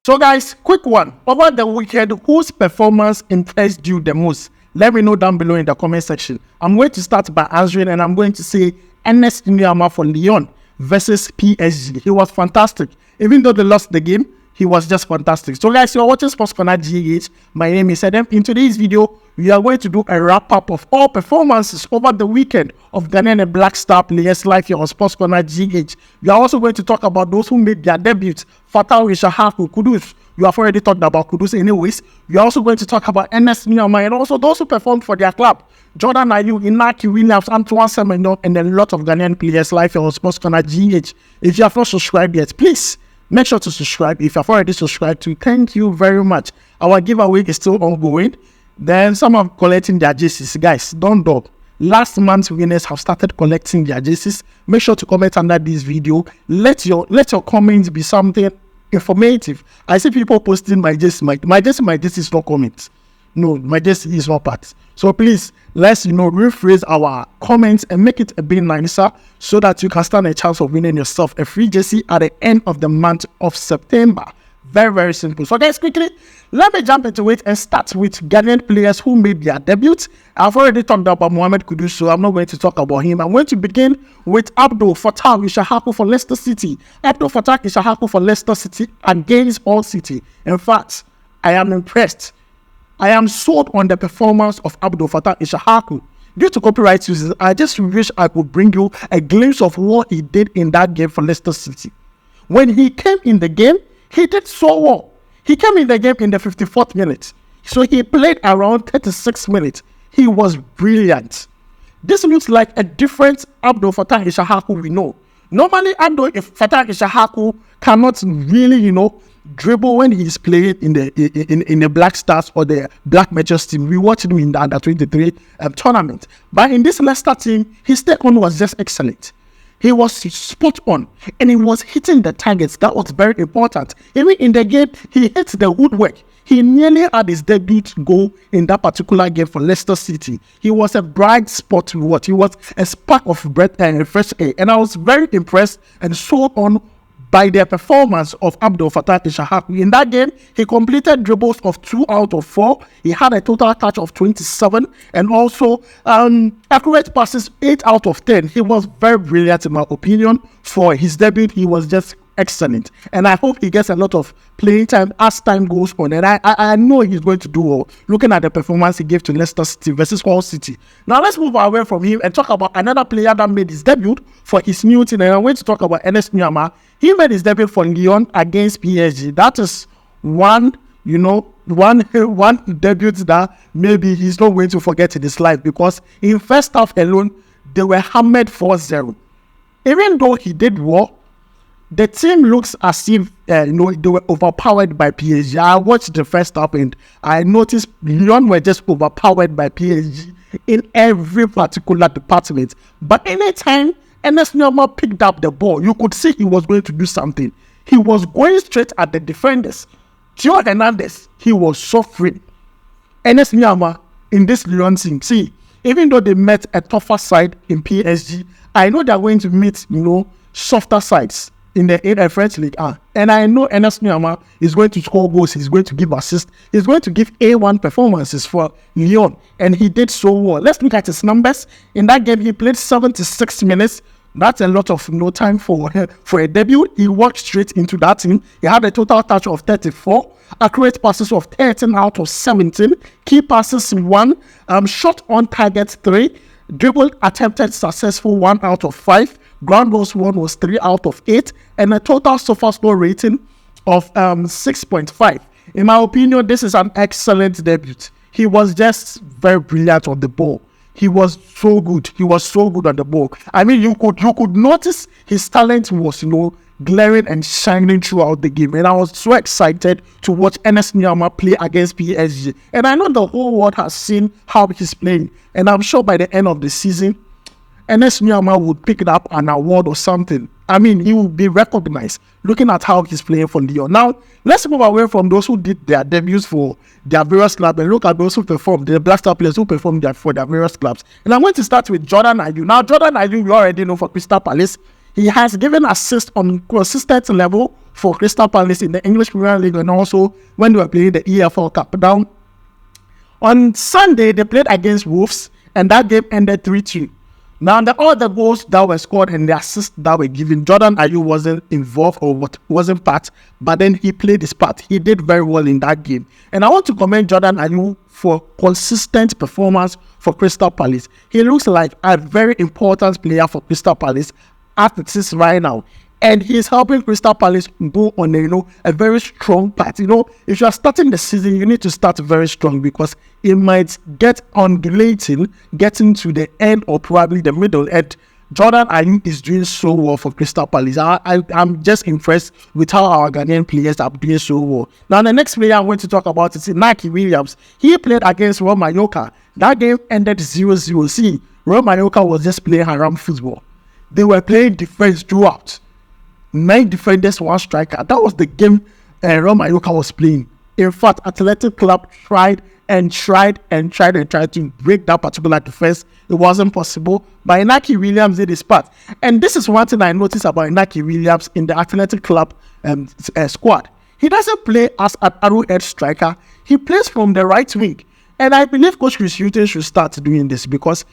So guys, quick one. Over the weekend, whose performance impressed you the most? Let me know down below in the comment section. I'm going to start by answering, and I'm going to say Ernest Nuamah for Lyon versus PSG. He was fantastic. Even though they lost the game, he was just fantastic. So guys, you're watching Sports Corner GH. My name is Adam. In today's video, we are going to do a wrap-up of all performances over the weekend of Ghanaian and Black Star players live here on Sports Corner GH. We are also going to talk about those who made their debuts. Fatawu Issahaku, Kudus. You have already talked about Kudus anyways. We are also going to talk about Ernest Nuamah and also those who performed for their club. Jordan Ayew, Inaki Williams, Antoine Semenyo, and a lot of Ghanaian players live here on Sports Corner GH. If you have not subscribed yet, please make sure to subscribe. If you have already subscribed to, thank you very much. Our giveaway is still ongoing. Then some are collecting their jerseys. Guys, don't dog. Last month's winners have started collecting their jerseys. Make sure to comment under this video. Let your comments be something informative. I see people posting my jersey. My jersey is not comments. No, my jersey is not part. So please, let's rephrase our comments and make it a bit nicer so that you can stand a chance of winning yourself a free jersey at the end of the month of September. Very, very simple. So guys, quickly, let me jump into it and start with Ghanaian players who made their debuts. I've already talked about Mohamed Kudus, so I'm not going to talk about him. I'm going to begin with Abdul Fatawu Issahaku for Leicester City. Abdul Fatawu Issahaku for Leicester City against All City. In fact, I am impressed. I am sold on the performance of Abdul Fatawu Issahaku. Due to copyright uses, I just wish I could bring you a glimpse of what he did in that game for Leicester City. When he came in the game, he did so well. He came in the game in the 54th minute. So he played around 36 minutes. He was brilliant. This looks like a different Abdul Fatawu Issahaku we know. Normally, Abdul Fatawu Issahaku cannot really, dribble when he's playing in the Black Stars or the Black Majors team. We watched him in the Under-23 tournament. But in this Leicester team, his take on was just excellent. He was spot on and he was hitting the targets. That was very important. Even in the game, he hit the woodwork. He nearly had his debut goal in that particular game for Leicester City. He was a bright spot to watch. He was a spark of breath and fresh air. And I was very impressed and sold on by their performance of Abdul Fatawu Issahaku. In that game, he completed dribbles of 2 out of 4. He had a total touch of 27 and also accurate passes 8 out of 10. He was very brilliant in my opinion. For his debut, he was just excellent. And I hope he gets a lot of playing time as time goes on. And I know he's going to do well, looking at the performance he gave to Leicester City versus All City. Now let's move away from him and talk about another player that made his debut for his new team. And I'm going to talk about Ernest Nuamah. He made his debut for Lyon against PSG. That is one debut that maybe he's not going to forget in his life, because in first half alone, they were hammered 4-0. Even though he did well, the team looks as if they were overpowered by PSG. I watched the first half and I noticed Lyon were just overpowered by PSG in every particular department. But anytime Ernest Nuamah picked up the ball, you could see he was going to do something. He was going straight at the defenders. Theo Hernandez, he was suffering. Ernest Nuamah in this Lyon team, see, even though they met a tougher side in PSG, I know they're going to meet, softer sides in the French League. And I know Ernest Nuamah is going to score goals, he's going to give assists, he's going to give A1 performances for Lyon, and he did so well. Let's look at his numbers. In that game, he played 76 minutes. That's a lot of time for a debut. He walked straight into that team. He had a total touch of 34, accurate passes of 13 out of 17, key passes 1, shot on target 3, dribble attempted successful 1 out of 5, ground balls 1 was 3 out of 8, and a total sofa score rating of 6.5. In my opinion, this is an excellent debut. He was just very brilliant on the ball. He was so good. He was so good on the ball. I mean, you could notice his talent was, glaring and shining throughout the game. And I was so excited to watch Ernest Nuamah play against PSG. And I know the whole world has seen how he's playing. And I'm sure by the end of the season, Ernest Nuamah would pick up an award or something. I mean, he will be recognized looking at how he's playing for Lyon. Now, let's move away from those who did their debuts for their various clubs and look at those who performed, the Black Star players who performed for their various clubs. And I'm going to start with Jordan Ayew. Now, Jordan Ayew, you already know for Crystal Palace, he has given assists on consistent level for Crystal Palace in the English Premier League and also when they were playing the EFL Cup. Now, on Sunday, they played against Wolves, and that game ended 3-2. Now, all the goals that were scored and the assists that were given, Jordan Ayew wasn't involved or wasn't part, but then he played his part. He did very well in that game. And I want to commend Jordan Ayew for consistent performance for Crystal Palace. He looks like a very important player for Crystal Palace as it is right now. And he's helping Crystal Palace go on a very strong path. If you are starting the season, you need to start very strong because it might get undulating, getting to the end or probably the middle. And Jordan Ayew is doing so well for Crystal Palace. I'm just impressed with how our Ghanaian players are doing so well. Now, the next player I'm going to talk about is Inaki Williams. He played against Real Mallorca. That game ended 0-0. See, Real Mallorca was just playing around football. They were playing defense throughout. 9 defenders, 1 striker. That was the game Real Mallorca was playing. In fact, Athletic Club tried to break that particular defense. It wasn't possible, but Inaki Williams did his part. And this is one thing I noticed about Inaki Williams in the Athletic Club squad. He doesn't play as an arrowhead striker. He plays from the right wing. And I believe Coach Chris Hughton should start doing this because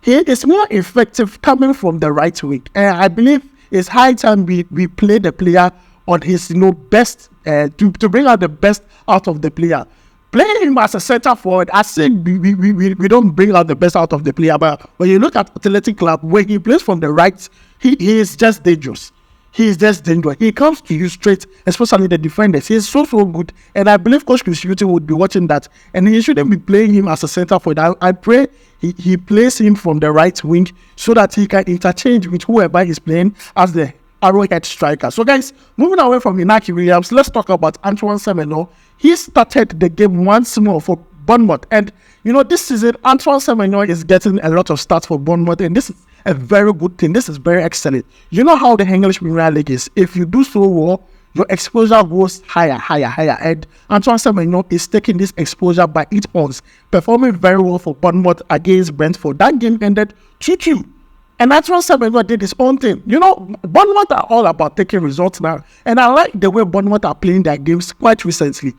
he is more effective coming from the right wing. And I believe it's high time we play the player on his best to bring out the best out of the player. Playing him as a center forward, I think we don't bring out the best out of the player. But when you look at Athletic Club, when he plays from the right, he is just dangerous. He is just dangerous. He comes to you straight, especially the defenders. He is so good. And I believe Coach Chris Hughton would be watching that. And he shouldn't be playing him as a center forward. I pray he plays him from the right wing so that he can interchange with whoever is playing as the arrowhead striker. So guys, moving away from Inaki Williams, let's talk about Antoine Semenyo. He started the game once more for Bournemouth. And this season, Antoine Semenyo is getting a lot of starts for Bournemouth. And this is a very good thing. This is very excellent. You know how the English Premier League is. If you do so well, your exposure goes higher. And Antoine Semenyo is taking this exposure by 8 points, performing very well for Bournemouth against Brentford. That game ended 2-2. And Antoine Semenyo did his own thing. Bournemouth are all about taking results now. And I like the way Bournemouth are playing their games quite recently.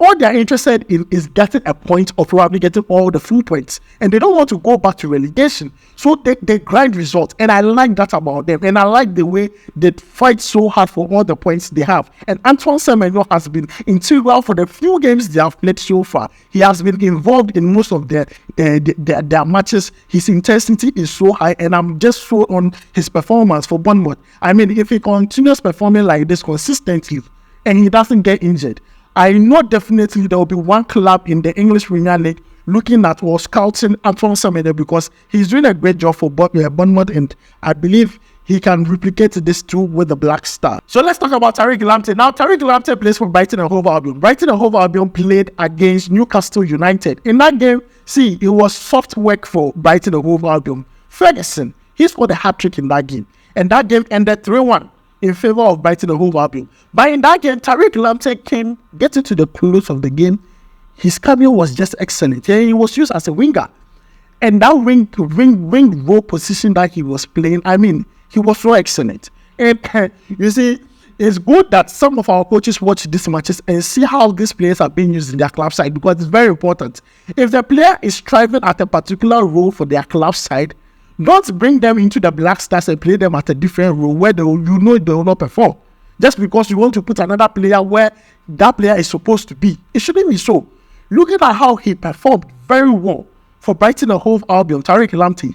All they're interested in is getting a point or probably getting all the full points. And they don't want to go back to relegation. So they grind results. And I like that about them. And I like the way they fight so hard for all the points they have. And Antoine Semenyo has been integral for the few games they have played so far. He has been involved in most of their matches. His intensity is so high. And I'm just so on his performance for Bournemouth. I mean, if he continues performing like this consistently and he doesn't get injured, I know definitely there will be one club in the English Premier League looking at or scouting Antoine Semenyo because he's doing a great job for Bournemouth, and I believe he can replicate this too with the Black Star. So let's talk about Tariq Lamptey. Now, Tariq Lamptey plays for Brighton and Hove Albion. Brighton and Hove Albion played against Newcastle United. In that game, it was soft work for Brighton and Hove Albion. Ferguson, he scored a hat-trick in that game, and that game ended 3-1. In favor of Brighton and Hove Albion. But in that game, Tariq Lamptey came getting to the close of the game. His cameo was just excellent. He was used as a winger. And that wing role position that he was playing, I mean, he was so excellent. And you see, it's good that some of our coaches watch these matches and see how these players are being used in their club side because it's very important. If the player is striving at a particular role for their club side, don't bring them into the Black Stars and play them at a different role where they will not perform. Just because you want to put another player where that player is supposed to be. It shouldn't be so. Look at how he performed very well for Brighton and Hove Albion, Tariq Lamptey.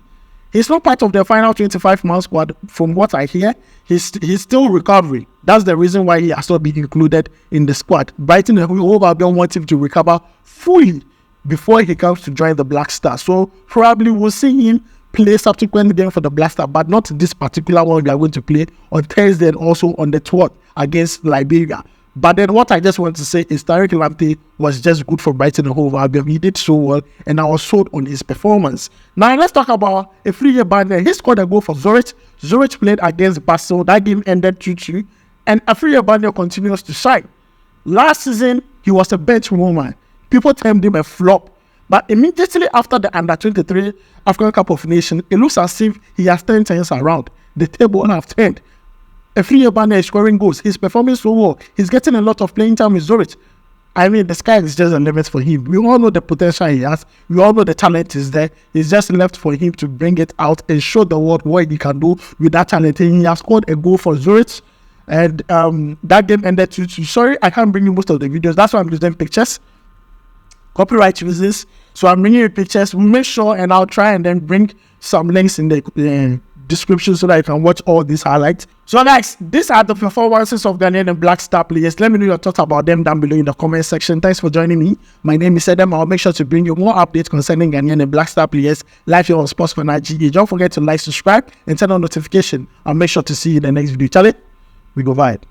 He's not part of the final 25-man squad from what I hear. He's still recovering. That's the reason why he has not been included in the squad. Brighton and Hove Albion want him to recover fully before he comes to join the Black Stars. So probably we'll see him play subsequent game for the Black Star, but not this particular one we are going to play on Thursday and also on the 12th against Liberia. But then what I just want to say is Tariq Lamptey was just good for Brighton and Hove Albion. He did so well, and I was sold on his performance. Now let's talk about Afriyie Barnieh. He scored a goal for Zurich. Zurich played against Basel. That game ended 2-2, and Afriyie Barnieh continues to shine. Last season, he was a bench warmer. People termed him a flop. But immediately after the Under-23 African Cup of Nations, it looks as if he has turned things around. The table have turned. Afriyie Barnieh is scoring goals. He's performing so well. He's getting a lot of playing time with Zurich. I mean, the sky is just a limit for him. We all know the potential he has. We all know the talent is there. It's just left for him to bring it out and show the world what he can do with that talent. And he has scored a goal for Zurich. And that game ended 2-2. Sorry, I can't bring you most of the videos. That's why I'm using pictures. Copyright uses. So I'm bringing you pictures. Make sure, and I'll try and then bring some links in the description so that you can watch all these highlights. So guys, these are the performances of Ghanaian and Black Star players. Let me know your thoughts about them down below in the comment section. Thanks for joining me. My name is Adam. I'll make sure to bring you more updates concerning Ghanaian and Black Star players live here on Sports for Nigeria. Don't forget to like, subscribe, and turn on notification. I'll make sure to see you in the next video. Charlie, we go vibe.